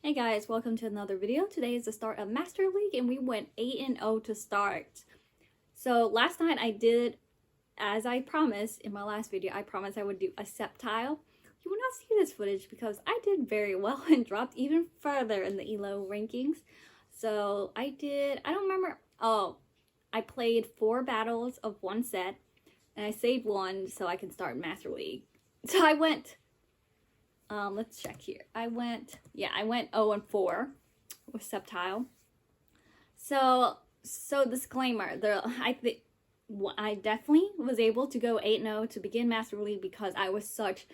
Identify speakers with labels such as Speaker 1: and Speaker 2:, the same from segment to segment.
Speaker 1: Hey guys, welcome to another video. Today is the start of Master League and we went 8-0 to start. So last night I did, as I promised in my last video, I promised I would do a Sceptile. You will not see this footage because I did very well and dropped even further in the ELO rankings. So I don't remember, I played 4 battles of 1 set and I saved 1 so I can start Master League. So I went... let's check here. I went 0-4 with Sceptile. So disclaimer, I definitely was able to go 8-0 to begin Master League because I was such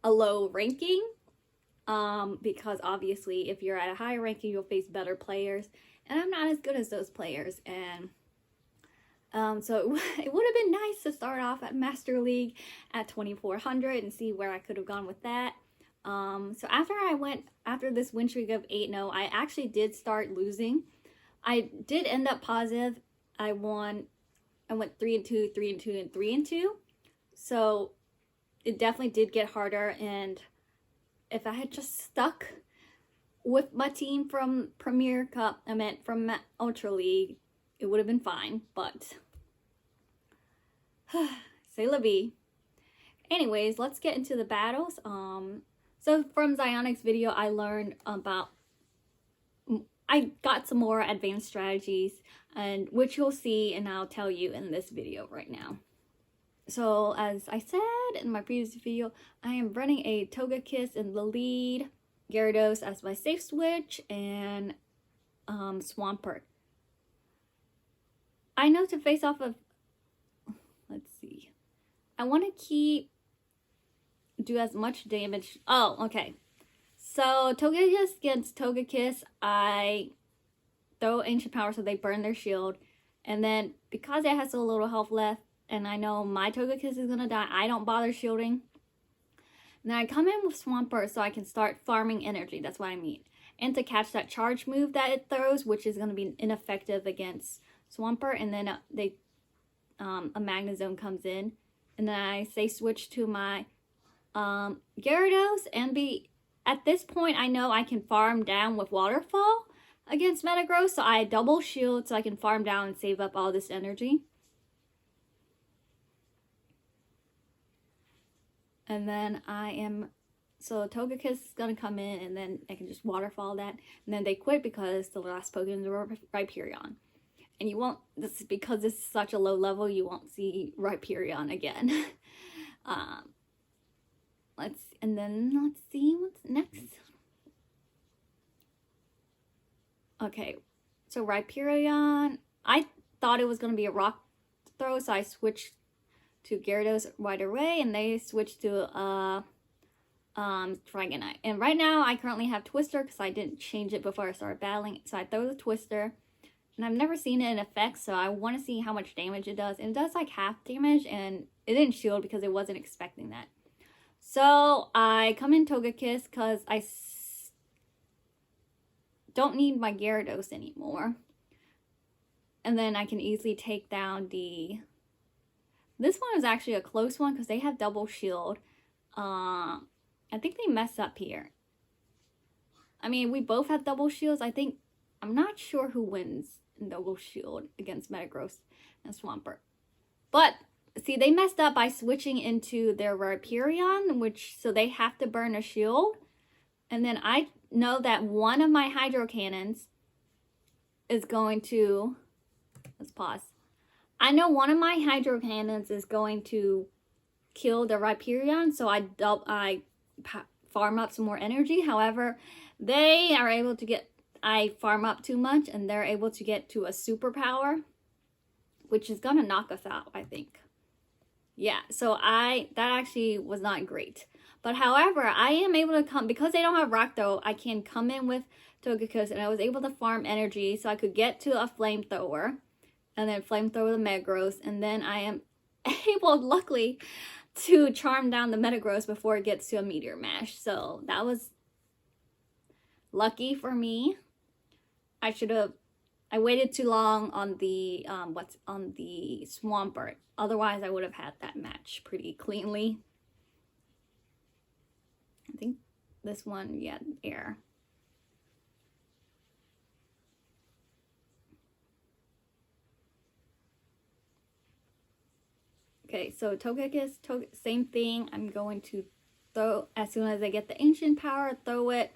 Speaker 1: a low ranking. Because obviously if you're at a higher ranking, you'll face better players, and I'm not as good as those players, and so it would have been nice to start off at Master League at 2400 and see where I could have gone with that. So after this win streak of 8-0, I actually did start losing. I did end up positive. I went 3-2, 3-2, and 3-2. So it definitely did get harder, and if I had just stuck with my team from Premier Cup, from Ultra League, it would have been fine, but c'est la vie. Anyways, let's get into the battles. So from Zionic's video, I learned about, I got some more advanced strategies, and which you'll see and I'll tell you in this video right now. So as I said in my previous video, I am running a Togekiss in the lead, Gyarados as my safe switch, and Swampert. I know to face off of, let's see, I want to do as much damage. Oh, okay. So Togekiss against Togekiss, I throw Ancient Power so they burn their shield, and then because it has so little health left, and I know my Togekiss is gonna die, I don't bother shielding. And then I come in with Swampert so I can start farming energy. That's what I mean. And to catch that charge move that it throws, which is gonna be ineffective against Swampert, and then a Magnezone comes in, and then I say switch to my Gyarados, and at this point I know I can farm down with Waterfall against Metagross, so I double shield so I can farm down and save up all this energy. And then so Togekiss is gonna come in, and then I can just Waterfall that, and then they quit because the last Pokemon were Rhyperion. And you won't, this is because this is such a low level, you won't see Rhyperion again. Let's see what's next. Okay, so Rhyperion, I thought it was going to be a rock throw, so I switched to Gyarados right away, and they switched to Dragonite. And right now I currently have Twister because I didn't change it before I started battling, so I throw the Twister. And I've never seen it in effect, so I want to see how much damage it does. And it does like half damage, and it didn't shield because it wasn't expecting that. So I come in Togekiss because I don't need my Gyarados anymore. And then I can easily take down the... This one is actually a close one because they have double shield. I think they messed up here. I mean, we both have double shields. I'm not sure who wins in double shield against Metagross and Swampert. But, see, they messed up by switching into their Rhyperion, so they have to burn a shield. And then I know that one of my Hydro Cannons is going to... Let's pause. I know one of my Hydro Cannons is going to kill the Rhyperion, so I farm up some more energy. However, they are able to get... I farm up too much, and they're able to get to a superpower, which is gonna knock us out, I think. Yeah, so that actually was not great. But however, I am able to come, because they don't have Rock Throw, I can come in with Togekiss, and I was able to farm energy, so I could get to a Flamethrower, and then Flamethrower the Metagross, and then I am able, luckily, to charm down the Metagross before it gets to a Meteor Mash. So that was lucky for me. I waited too long on the Swampert. Otherwise, I would have had that match pretty cleanly. I think this one, yeah, air. Okay, so Togekiss, same thing. I'm going to throw, as soon as I get the ancient power, throw it.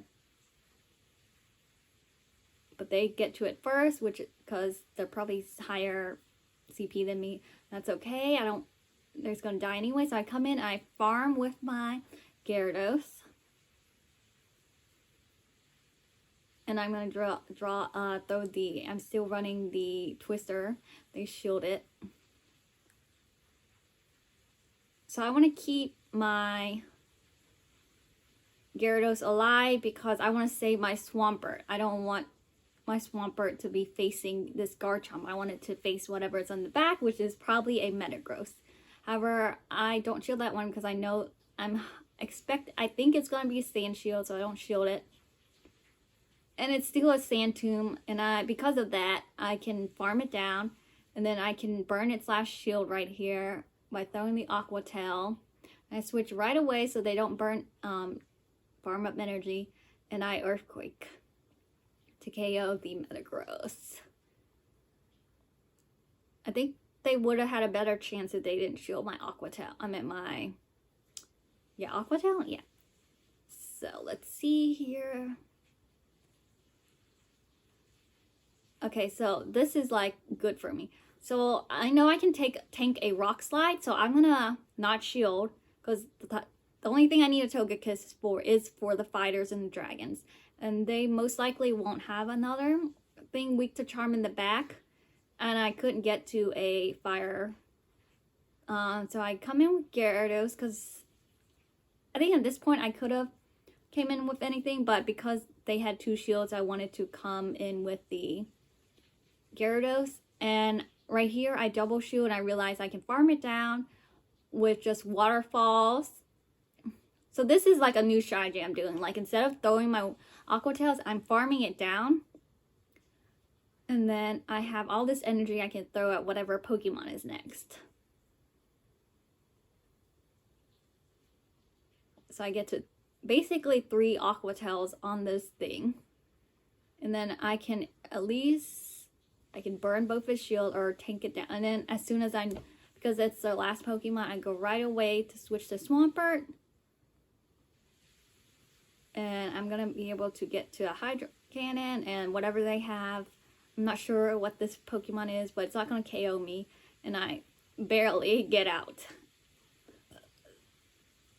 Speaker 1: But they get to it first, which, because they're probably higher CP than me. That's okay. They're just going to die anyway. So I come in, I farm with my Gyarados. And I'm going to I'm still running the Twister. They shield it. So I want to keep my Gyarados alive because I want to save my Swampert. I don't want my Swampert to be facing this Garchomp. I want it to face whatever's on the back, which is probably a Metagross. However, I don't shield that one because I know I think it's going to be a Sand Shield, so I don't shield it. And it's still a Sand Tomb, and because of that, I can farm it down, and then I can burn its last shield right here by throwing the Aqua Tail. I switch right away so they don't burn, farm up energy, and I Earthquake to KO the Metagross. I think they would have had a better chance if they didn't shield my Aqua Tail. I meant my, Aqua Tail? Yeah. So let's see here. Okay, so this is like good for me. So I know I can tank a Rock Slide, so I'm gonna not shield because the only thing I need a Togekiss is for the fighters and the dragons, and they most likely won't have another thing weak to Charm in the back, and I couldn't get to a fire. So I come in with Gyarados because I think at this point I could have came in with anything, but because they had 2 shields, I wanted to come in with the Gyarados. And right here I double shield and I realize I can farm it down with just waterfalls. So this is like a new strategy I'm doing. Like instead of throwing my Aqua Tails, I'm farming it down. And then I have all this energy I can throw at whatever Pokemon is next. So I get to basically 3 Aqua Tails on this thing. And then I can burn both his shield or tank it down. And then as soon as because it's their last Pokemon, I go right away to switch to Swampert. And I'm going to be able to get to a Hydro Cannon and whatever they have. I'm not sure what this Pokemon is, but it's not going to KO me. And I barely get out.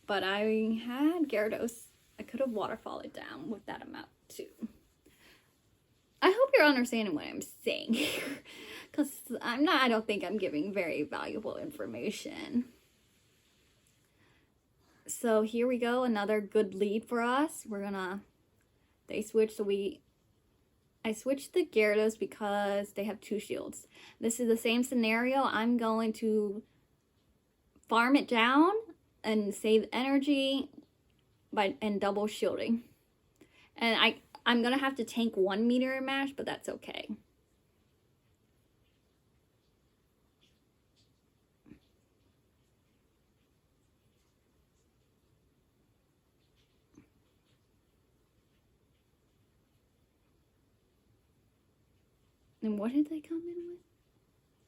Speaker 1: But I had Gyarados. I could have waterfalled it down with that amount too. I hope you're understanding what I'm saying. Because I don't think I'm giving very valuable information. So here we go, another good lead for us. They switch, so I switched the Gyarados because they have 2 shields. This is the same scenario. I'm going to farm it down and save energy and double shielding. And I'm gonna have to tank 1 Meteor Mash, but that's okay. And what did they come in with?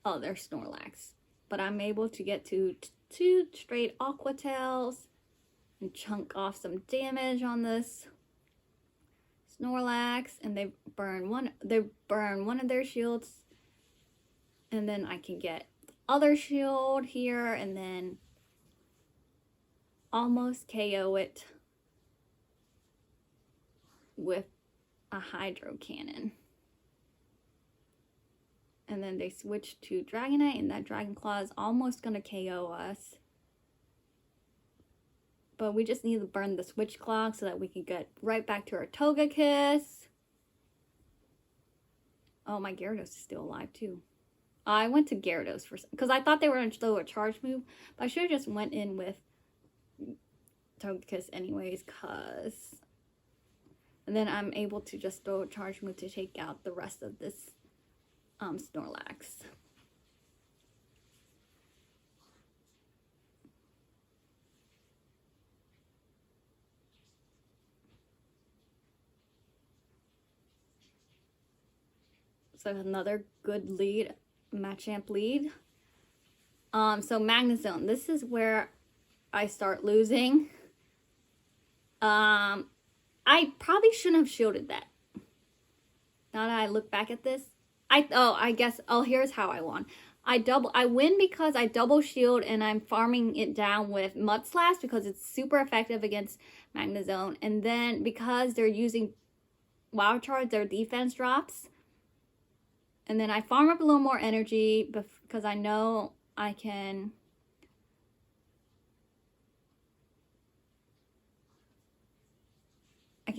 Speaker 1: Oh, they're Snorlax. But I'm able to get to 2 straight Aqua Tails and chunk off some damage on this Snorlax, and they burn one of their shields, and then I can get the other shield here and then almost KO it with a Hydro Cannon. And then they switch to Dragonite, and that Dragon Claw is almost gonna KO us. But we just need to burn the Switch Clock so that we can get right back to our Togekiss. Oh, my Gyarados is still alive too. I went to Gyarados because I thought they were going to throw a charge move, but I should have just went in with Togekiss anyways, and then I'm able to just throw a charge move to take out the rest of this Snorlax. So another good lead, Machamp lead. So Magnezone, this is where I start losing. I probably shouldn't have shielded that. Now that I look back at this, here's how I won. I win because I double shield and I'm farming it down with Mudslash because it's super effective against Magnezone. And then because they're using Wild Charge, their defense drops. And then I farm up a little more energy because I know I can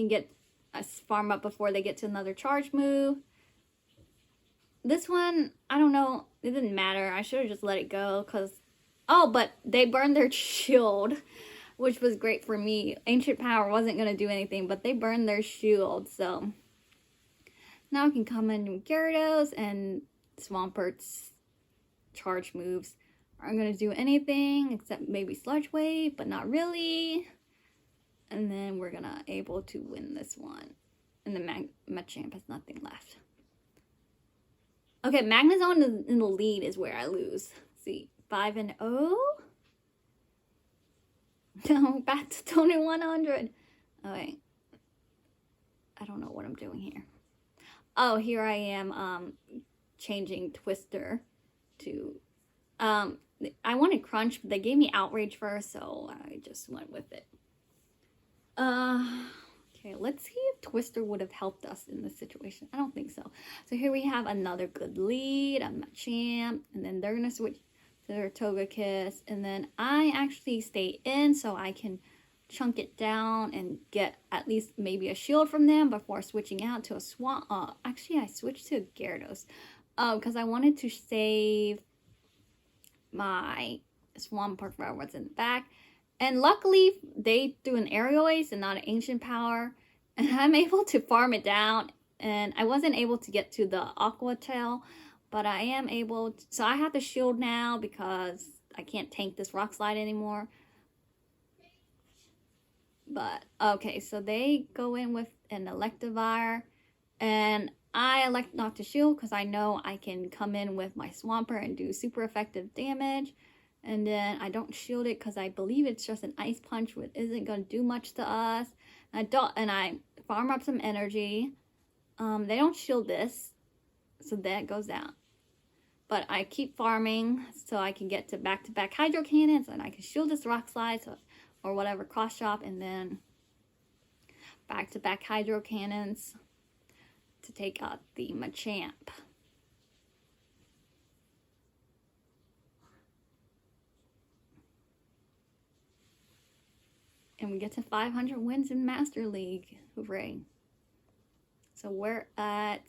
Speaker 1: get a farm up before they get to another charge move. This one, I don't know. It didn't matter. I should have just let it go because... Oh, but they burned their shield, which was great for me. Ancient Power wasn't going to do anything, but they burned their shield, so... Now I can come in with Gyarados, and Swampert's charge moves aren't going to do anything except maybe Sludge Wave, but not really. And then we're going to able to win this one. And the Machamp has nothing left. Okay, Magnezone in the lead is where I lose. Let's see, 5-0. No, back to 2100. Oh, wait. I don't know what I'm doing here. Oh, here I am changing Twister to... I wanted Crunch, but they gave me Outrage first, so I just went with it. Okay, let's see if Twister would have helped us in this situation. I don't think so. So here we have another good lead, a Machamp, and then they're going to switch to their Togekiss, and then I actually stay in so I can chunk it down and get at least maybe a shield from them before switching out to a Swamp. Actually, I switched to Gyarados because I wanted to save my Swampert for what's in the back. And luckily, they threw an Aerial Ace and not an Ancient Power. And I'm able to farm it down. And I wasn't able to get to the Aqua Tail. But I am able to... So I have the shield now because I can't tank this Rock Slide anymore. But, okay, so they go in with an Electivire. And I elect not to shield because I know I can come in with my Swampert and do super effective damage. And then I don't shield it because I believe it's just an Ice Punch, which isn't going to do much to us. And I farm up some energy. They don't shield this, so that goes down. But I keep farming so I can get to back-to-back Hydro Cannons, and I can shield this Rock Slide or whatever Cross Chop, and then back-to-back Hydro Cannons to take out the Machamp. And we get to 500 wins in Master League. Hooray. So we're at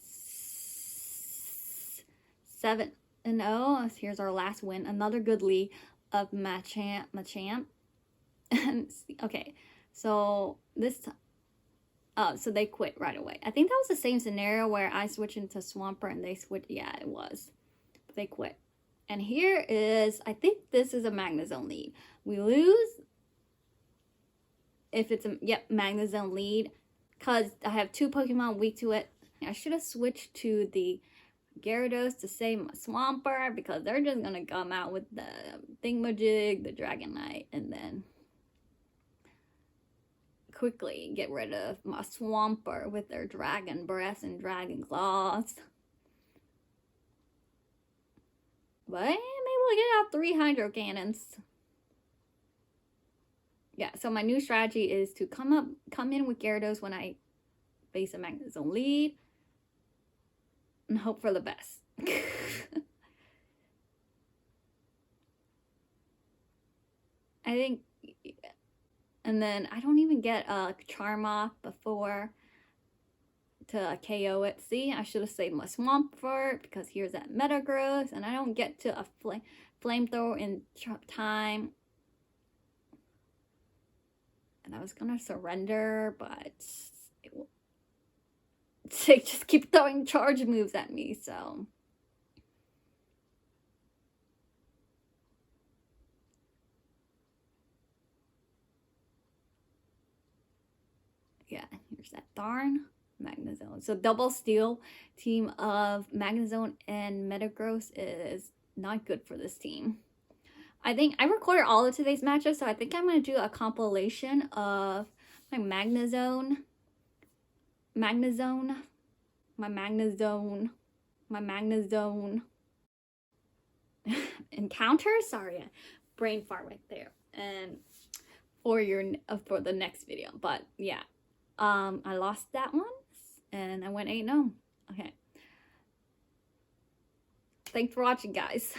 Speaker 1: 7-0. Here's our last win. Another good lead of Machamp. Okay, so this... so they quit right away. I think that was the same scenario where I switched into Swampert and they switched... Yeah, it was. But they quit. And here is... I think this is a Magnezone lead. We lose... If it's a, Magnezone lead, because I have 2 Pokemon weak to it. I should have switched to the Gyarados to save my Swampert, because they're just going to come out with the Thingamajig, the Dragonite, and then quickly get rid of my Swampert with their Dragon Breath and Dragon Claws. But I'm able to get out 3 Hydro Cannons. Yeah, so my new strategy is to come in with Gyarados when I face a Magnezone lead and hope for the best. I think, and then I don't even get a Charm-Off before to KO it. See, I should have saved my Swampert because here's that Metagross, and I don't get to a Flamethrower in time. And I was gonna surrender, but they just keep throwing charge moves at me, so. Yeah, here's that darn Magnezone. So double steal team of Magnezone and Metagross is not good for this team. I think I recorded all of today's matches, so I think I'm going to do a compilation of my Magnezone encounters. Sorry, brain fart right there. And for the next video. But yeah, I lost that one and I went 8-0. Okay, thanks for watching, guys.